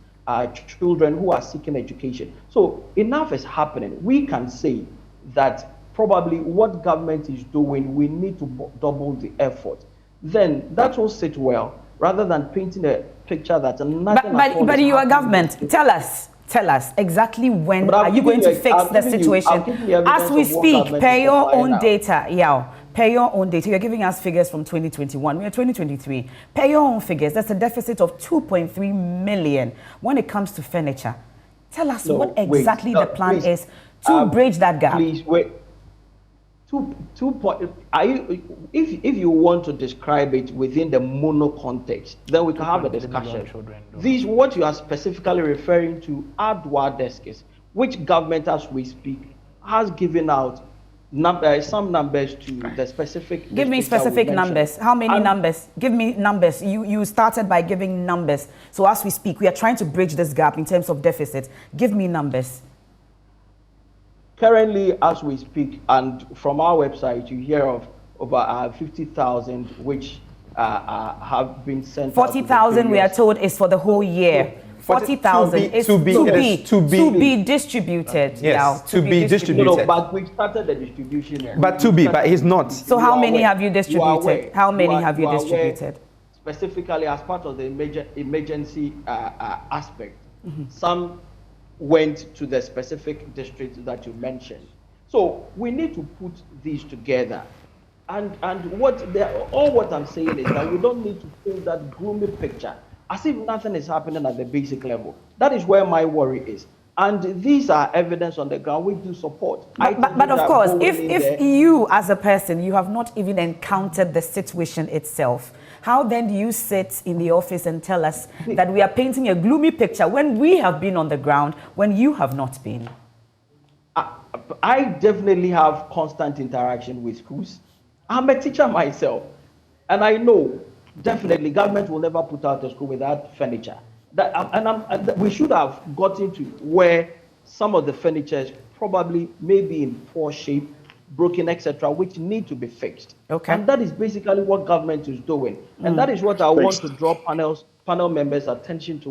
Speaker 10: children who are seeking education. So enough is happening. We can say that probably what government is doing, we need to double the effort. Then that will sit well, rather than painting a picture that nothing.
Speaker 2: But you are government. Tell us exactly when are you going to fix the situation? As we speak, per your own data, per your own data, you're giving us figures from 2021. We are 2023. Per your own figures, that's a deficit of 2.3 million when it comes to furniture. Tell us what exactly the plan is to bridge that gap.
Speaker 10: Please wait. Are you, if you want to describe it within the mono context, then we can have a discussion. These, what you are specifically referring to, are dual desks, which government, as we speak, has given out some numbers to the specific.
Speaker 2: Give me specific numbers. How many numbers? Give me numbers. You started by giving numbers. So as we speak, we are trying to bridge this gap in terms of deficit. Give me numbers.
Speaker 10: Currently, as we speak, and from our website, you hear of over 50,000 which have been sent.
Speaker 2: 40,000 we are told is for the whole year. 40,000 is to be distributed.
Speaker 8: Yes,
Speaker 2: now,
Speaker 8: to be distributed.
Speaker 10: No, but we started the distribution.
Speaker 8: But but he's not.
Speaker 2: So how many have you distributed? How many have you distributed?
Speaker 10: Specifically, as part of the emergency aspect, some went to the specific district that you mentioned. So we need to put these together. And what I'm saying is that we don't need to paint that gloomy picture as if nothing is happening at the basic level. That is where my worry is. And these are evidence on the ground we do support.
Speaker 2: But of course, if you as a person, you have not even encountered the situation itself, how then do you sit in the office and tell us that we are painting a gloomy picture when we have been on the ground, when you have not been?
Speaker 10: I definitely have constant interaction with schools. I'm a teacher myself, and I know definitely government will never put out a school without furniture. We should have gotten to where some of the furniture probably may be in poor shape, broken, etc., which need to be fixed.
Speaker 2: Okay.
Speaker 10: And that is basically what government is doing. And that is what I want to draw panel members' attention to.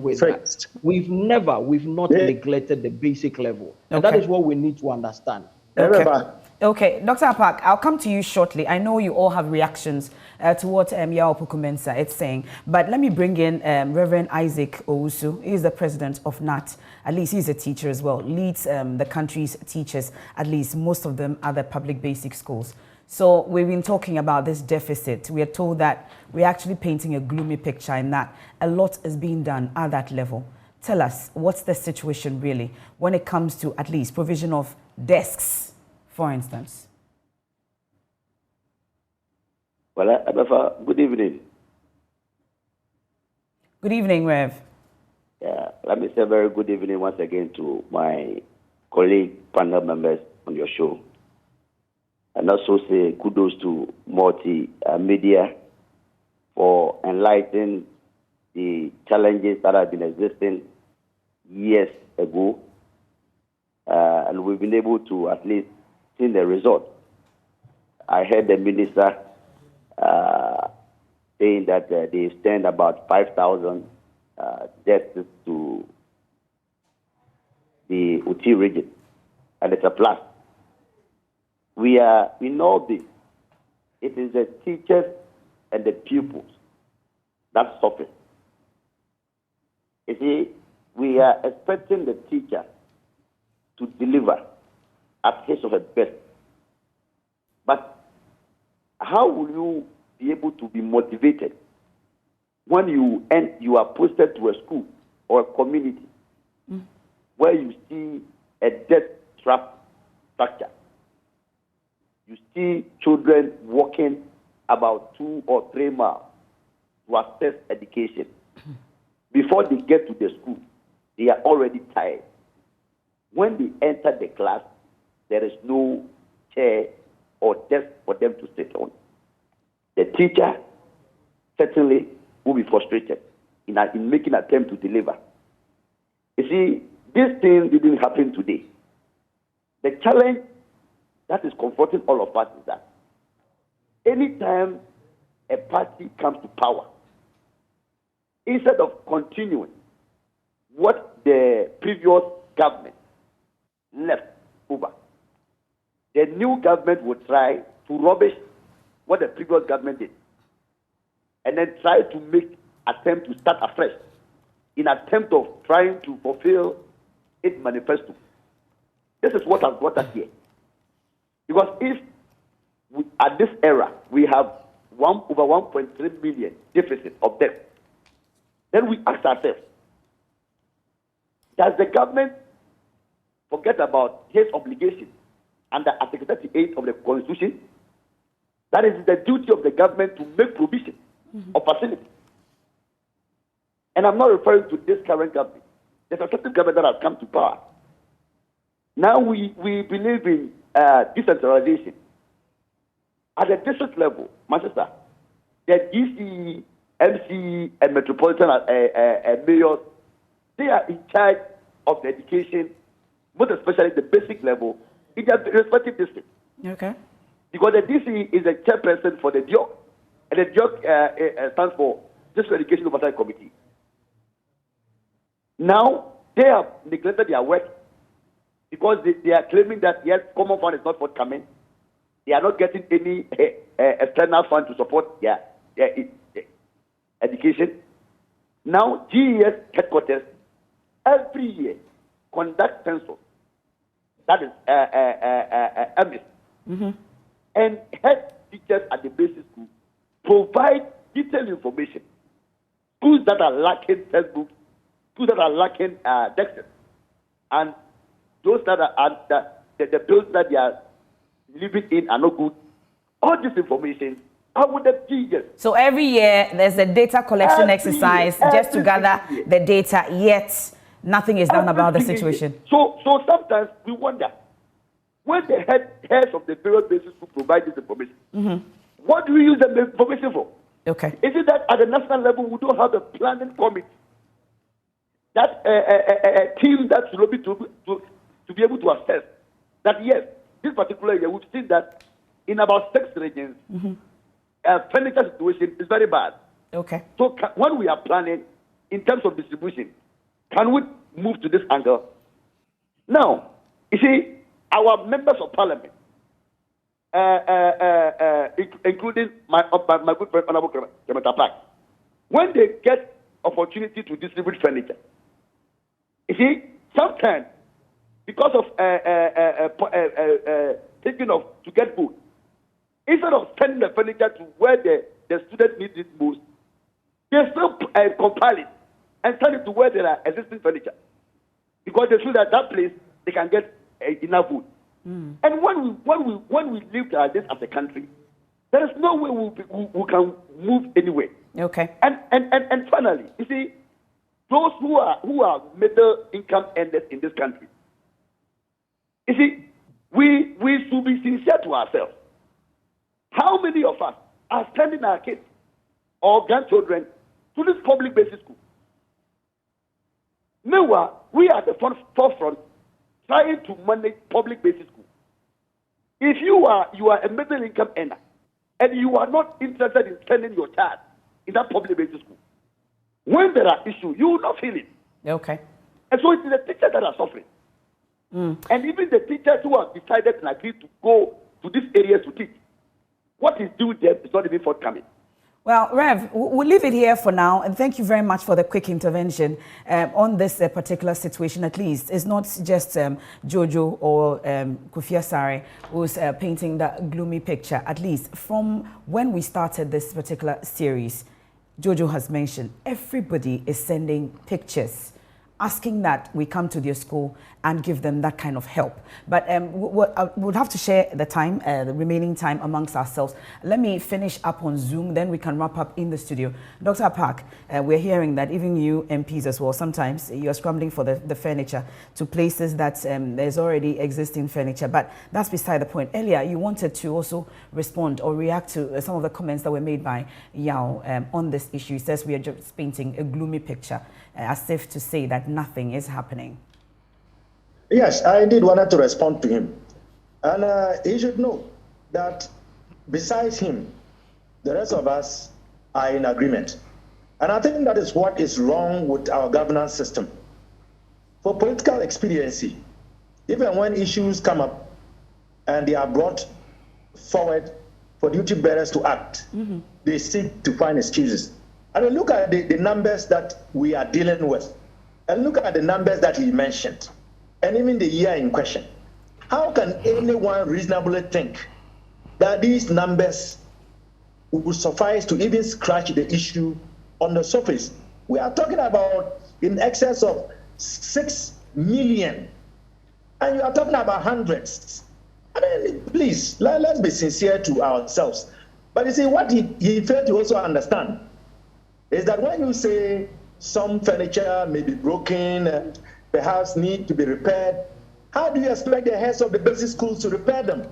Speaker 10: We've not neglected the basic level. And that is what we need to understand.
Speaker 2: Okay, Dr. Apak, I'll come to you shortly. I know you all have reactions to what Yao Pukumensa is saying, but let me bring in Reverend Isaac Owusu. He's the president of NAT. At least he's a teacher as well, leads the country's teachers, at least most of them are the public basic schools. So we've been talking about this deficit. We are told that we're actually painting a gloomy picture in that a lot is being done at that level. Tell us, what's the situation really when it comes to at least provision of desks, for instance?
Speaker 11: Well, good evening.
Speaker 2: Good evening, Rev.
Speaker 11: Yeah, let me say very good evening once again to my colleague panel members on your show. And also say kudos to multimedia for enlightening the challenges that have been existing years ago. And we've been able to at least see the result. I heard the minister saying that they stand about 5,000 desks to the Uti region, and it's a plus. We know this. It is the teachers and the pupils that suffer. You see, we are expecting the teacher to deliver at his or her best. But how will you be able to be motivated when you are posted to a school or a community where you see a death trap structure? You see children walking about 2 or 3 miles to access education. Before they get to the school, they are already tired. When they enter the class, there is no chair or desk for them to sit on. The teacher certainly will be frustrated in making an attempt to deliver. You see, this thing didn't happen today. The challenge that is confronting all of us is that anytime a party comes to power, instead of continuing what the previous government left over, the new government will try to rubbish what the previous government did, and then try to make attempt to start afresh in attempt of trying to fulfill its manifesto. This is what has brought us here. Because if at this era, we have over 1.3 million deficit of debt. Then we ask ourselves, does the government forget about his obligation under Article 38 of the Constitution? That is the duty of the government to make provision of facility. And I'm not referring to this current government. There's a certain government that has come to power. Now we believe in decentralization. At the district level, my sister, the DC, MC, and metropolitan mayors, they are in charge of the education, most especially the basic level, in their respective districts.
Speaker 2: Okay.
Speaker 11: Because the DC is the chairperson for the DIOC, and the DIOC stands for District Education Oversight Committee. Now, they have neglected their work because they are claiming that, yes, common fund is not forthcoming. They are not getting any external fund to support their education. Now, GES headquarters every year conduct census. That is MS. And head teachers at the basic school provide detailed information. Schools that are lacking textbooks, schools that are lacking texts, and those that are the bills that they are living in are not good. All this information are with the teachers.
Speaker 2: So every year there's a data collection exercise just to gather the data, yet nothing is done about the situation.
Speaker 11: So sometimes we wonder, when the heads of the various bases who provide this information, what do we use the information for?
Speaker 2: Okay.
Speaker 11: Is it that at the national level we don't have a planning committee, that a team that should be to be able to assess that, yes, this particular year we've seen that in about 6 regions, furniture situation is very bad.
Speaker 2: Okay.
Speaker 11: So when we are planning in terms of distribution, can we move to this angle? Now, you see, our members of parliament, including my good friend Honorable Clement Park, when they get opportunity to distribute furniture, you see, sometimes because of thinking of to get food, instead of sending the furniture to where the students need it most, they still compile it and send it to where there are existing furniture, because they feel that place they can get enough food. And when we live like this as a country, there is no way we can move anywhere.
Speaker 2: Okay.
Speaker 11: And finally, you see, those who are middle income earners in this country, you see, we should be sincere to ourselves. How many of us are sending our kids or grandchildren to this public basic school? Meanwhile, we are at the forefront trying to manage public basic school. If you are a middle income earner and you are not interested in sending your child in that public basic school, when there are issues, you will not feel it.
Speaker 2: Okay.
Speaker 11: And so it is the teachers that are suffering. And even the teachers who have decided and agreed to go to these areas to teach, what is due them is not even forthcoming.
Speaker 2: Well, Rev, we'll leave it here for now, and thank you very much for the quick intervention on this particular situation. At least it's not just Jojo or Kofi Asare who's painting that gloomy picture. At least from when we started this particular series, Jojo has mentioned everybody is sending pictures, asking that we come to their school and give them that kind of help. But we'll have to share the time, the remaining time amongst ourselves. Let me finish up on Zoom, then we can wrap up in the studio. Dr. Park, we're hearing that even you MPs as well, sometimes you're scrambling for the furniture to places that there's already existing furniture, but that's beside the point. Earlier, you wanted to also respond or react to some of the comments that were made by Yao on this issue. He says we are just painting a gloomy picture, as if to say that nothing is happening.
Speaker 9: Yes, I did want to respond to him. And he should know that besides him, the rest of us are in agreement. And I think that is what is wrong with our governance system. For political expediency, even when issues come up and they are brought forward for duty bearers to act, they seek to find excuses. I mean, look at the numbers that we are dealing with, and look at the numbers that he mentioned, and even the year in question. How can anyone reasonably think that these numbers would suffice to even scratch the issue on the surface. We are talking about in excess of 6 million, and you are talking about hundreds. I mean, please, let's be sincere to ourselves. But you see, what he failed to also understand is that when you say some furniture may be broken and perhaps need to be repaired, how do you expect the heads of the basic schools to repair them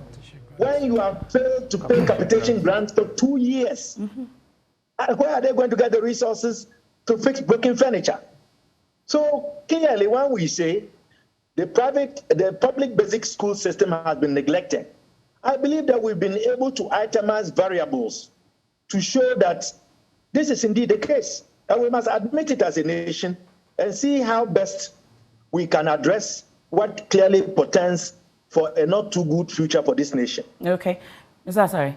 Speaker 9: when you have failed to pay capitation grants for 2 years? And where are they going to get the resources to fix broken furniture? So clearly, when we say the public basic school system has been neglected, I believe that we've been able to itemize variables to show that this is indeed the case. And we must admit it as a nation and see how best we can address what clearly portends for a not too good future for this nation.
Speaker 2: Okay. Mr. Asari.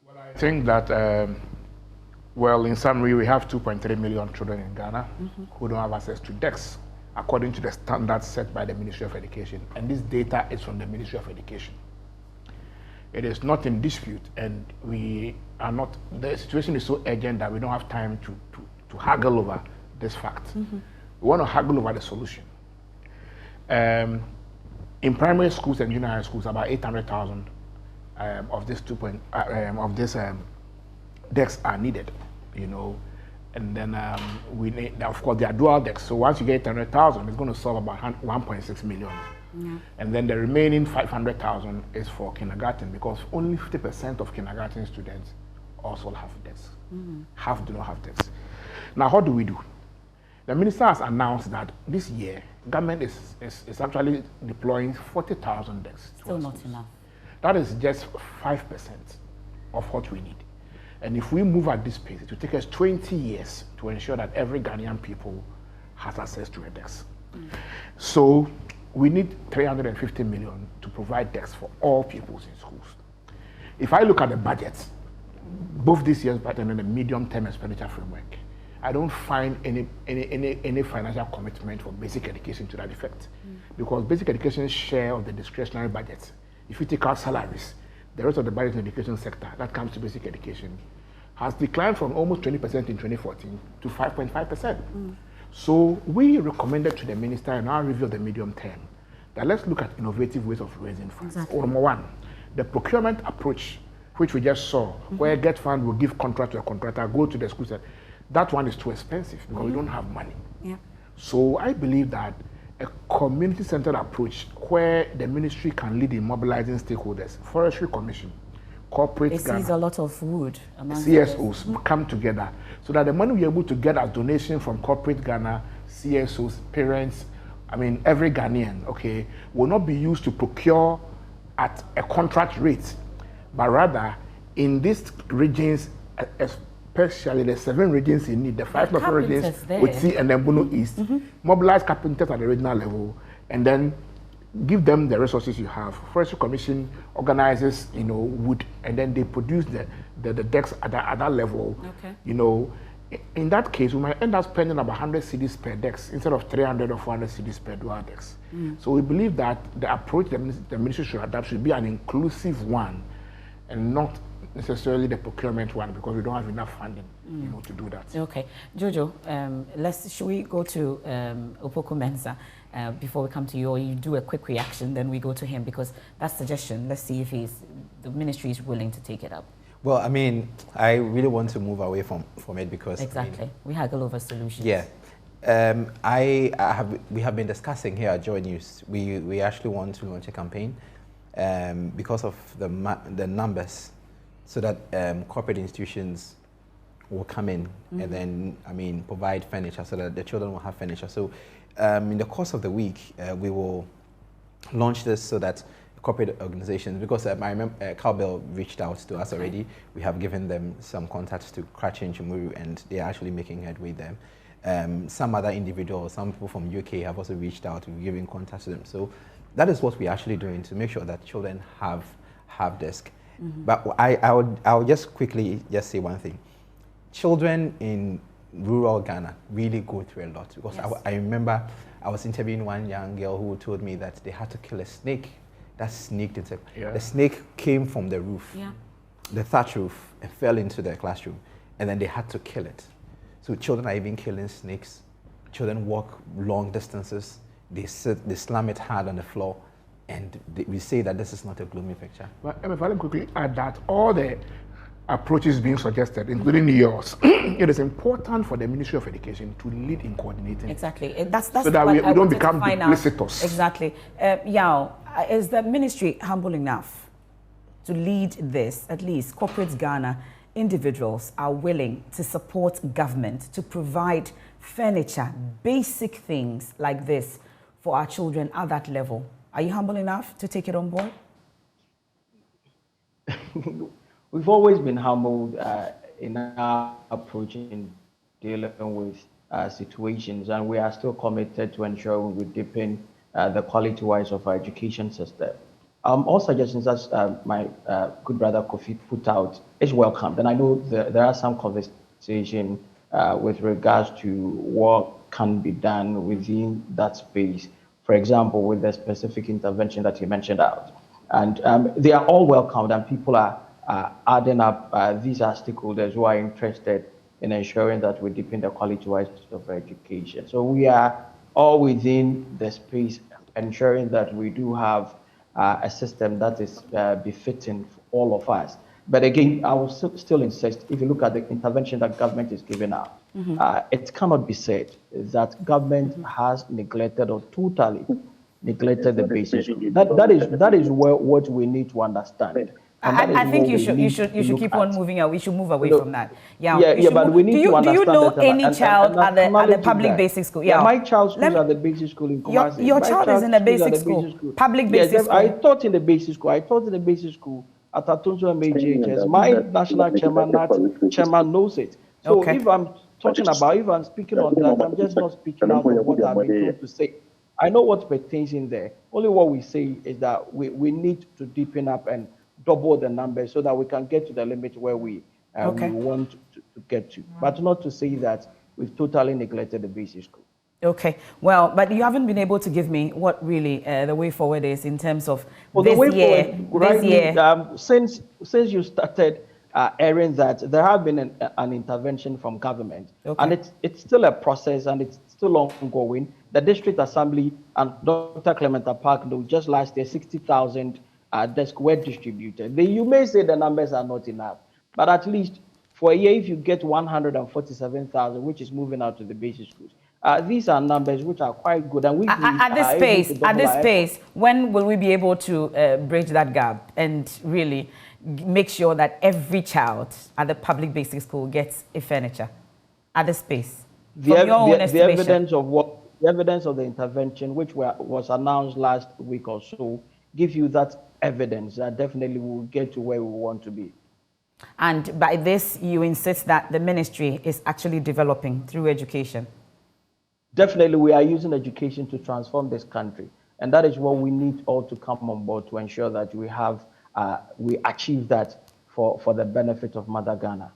Speaker 7: Well, I think that, well, in summary, we have 2.3 million children in Ghana who don't have access to desks, according to the standards set by the Ministry of Education. And this data is from the Ministry of Education. It is not in dispute, and we are not, the situation is so urgent that we don't have time to haggle over this fact. We want to haggle over the solution. In primary schools and junior high schools, about 800,000 of this decks are needed, you know. And then we need, of course, they are dual decks. So once you get 800,000, it's going to solve about 1.6 million. Yeah. And then the remaining 500,000 is for kindergarten, because only 50% of kindergarten students also have desks. Half do not have desks. Now, what do we do? The minister has announced that this year, government is actually deploying 40,000 desks.
Speaker 2: Still not enough.
Speaker 7: That is just 5% of what we need. And if we move at this pace, it will take us 20 years to ensure that every Ghanaian people has access to a desk. So we need 350 million to provide desks for all pupils in schools. If I look at the budgets, both this year's budget and the medium-term expenditure framework, I don't find any financial commitment for basic education to that effect. Because basic education's share of the discretionary budget, if you take out salaries, the rest of the budget in the education sector that comes to basic education has declined from almost 20% in 2014 to 5.5%. So we recommended to the minister in our review of the medium term that let's look at innovative ways of raising funds. Exactly. Number one, the procurement approach, which we just saw, where Get Fund will give contract to a contractor, go to the school, that one is too expensive because we don't have money. Yeah. So I believe that a community-centered approach where the ministry can lead in mobilizing stakeholders, Forestry Commission, corporate
Speaker 2: it sees a lot of wood among
Speaker 7: CSOs come together so that the money we're able to get as donation from corporate Ghana, CSOs, parents, I mean every Ghanaian, okay, will not be used to procure at a contract rate, but rather in these regions, especially the 7 regions in need, the 5 local regions with C and then Bono East, mobilize carpenters at the regional level, and then give them the resources you have. Forestry Commission organizes, you know, wood, and then they produce the decks at that level. Okay. You know, in that case, we might end up spending about 100 cedis per decks instead of 300 or 400 cedis per dual decks. So we believe that the approach the ministry should adopt should be an inclusive one, and not necessarily the procurement one, because we don't have enough funding, you know, to do that.
Speaker 2: Okay, Jojo, should we go to Opoku Mensah before we come to you, or you do a quick reaction, then we go to him, because that suggestion, let's see if the ministry is willing to take it up.
Speaker 8: Well, I mean, I really want to move away from it because
Speaker 2: exactly, I mean, we haggle over solutions.
Speaker 8: Yeah, we have been discussing here at Joy News. We actually want to launch a campaign because of the numbers, so that corporate institutions will come in and then, I mean, provide furniture so that the children will have furniture. So in the course of the week, we will launch this so that corporate organizations, because I remember Cowbell reached out to us already. We have given them some contacts to Krachi and Chumuru, and they're actually making headway with them. Some other individuals, some people from UK have also reached out, we're giving contacts to them. So that is what we're actually doing to make sure that children have desks. But I would just quickly just say one thing. Children in rural Ghana really go through a lot, because I remember I was interviewing one young girl who told me that they had to kill a snake that sneaked into.
Speaker 7: Yeah.
Speaker 8: The snake came from the roof,
Speaker 2: Yeah.
Speaker 8: the thatch roof, and fell into the classroom, and then they had to kill it. So children are even killing snakes. Children walk long distances. They sit, they slam it hard on the floor, and we say that this is not a gloomy picture.
Speaker 7: But if I quickly add that all the approaches being suggested, including yours, it is important for the Ministry of Education to lead in coordinating.
Speaker 2: Exactly. That's
Speaker 7: so that we don't become duplicitous.
Speaker 2: Exactly. Yao, is the ministry humble enough to lead this? At least corporate Ghana individuals are willing to support government to provide furniture, basic things like this for our children at that level. Are you humble enough to take it on board?
Speaker 10: We've always been humbled in our approach in dealing with situations, and we are still committed to ensuring we deepen the quality-wise of our education system. All suggestions that my good brother Kofi put out is welcomed, and I know there are some conversation with regards to what can be done within that space. For example, with the specific intervention that he mentioned out, and they are all welcomed, and people are adding up. These are stakeholders who are interested in ensuring that we deepen the quality-wise of education. So we are all within the space, ensuring that we do have a system that is befitting for all of us. But again, I will still insist, if you look at the intervention that government is giving out, it cannot be said that government has neglected or totally neglected the basics. That is what we need to understand.
Speaker 2: I think you should keep on moving out. We should move away from that.
Speaker 10: But we need to understand.
Speaker 2: Do you know any child at the public basic school?
Speaker 10: Yeah, my child's school is at the basic school in Kumasi.
Speaker 2: Your child is in the basic school, public basic school.
Speaker 10: I taught in the basic school. At Atunzo and MJHS. My national chairman knows it. So if I'm talking about, if I'm speaking on that, I'm just not speaking out of what I've been told to say. I know what pertains in there. Only what we say is that we need to deepen up and double the numbers so that we can get to the limit where we want to get to. But not to say that we've totally neglected the basic school.
Speaker 2: Okay, well, but you haven't been able to give me what really the way forward is in terms of
Speaker 10: since you started airing that, there have been an intervention from government, and it's still a process and it's still ongoing. The district assembly and Dr. Clementa Park, just last year, 60,000 desks were distributed. You may say the numbers are not enough, but at least for a year, if you get 147,000, which is moving out to the basic schools, these are numbers which are quite good. And
Speaker 2: at this pace, when will we be able to bridge that gap and really make sure that every child at the public basic school gets a furniture at this pace?
Speaker 10: The evidence of the intervention, which was announced last week or so, give you that evidence that definitely we'll get to where we want to be.
Speaker 2: And by this, you insist that the ministry is actually developing through education?
Speaker 10: Definitely, we are using education to transform this country. And that is what we need all to come on board to ensure that we achieve that for the benefit of Mother Ghana.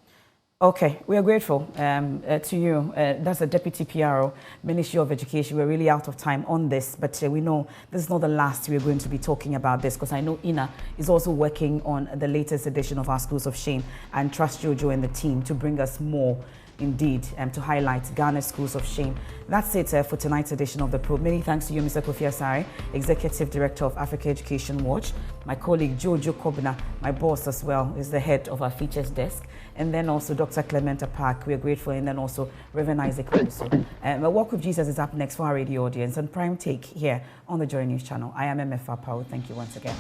Speaker 2: Okay, we are grateful to you. That's the Deputy PRO, Ministry of Education. We're really out of time on this, but we know this is not the last we're going to be talking about this, because I know Ina is also working on the latest edition of our Schools of Shame, and trust Jojo and the team to bring us more indeed to highlight Ghana's Schools of Shame. That's it for tonight's edition of The Probe. Many thanks to you, Mr. Kofi Asare, Executive Director of Africa Education Watch. My colleague Jojo Kobina, my boss as well, is the head of our features desk. And then also Dr. Clementa Park, we are grateful. And then also Reverend Isaac also. My Walk with Jesus is up next for our radio audience and Prime Take here on the Joy News channel. I am MF Apao. Thank you once again.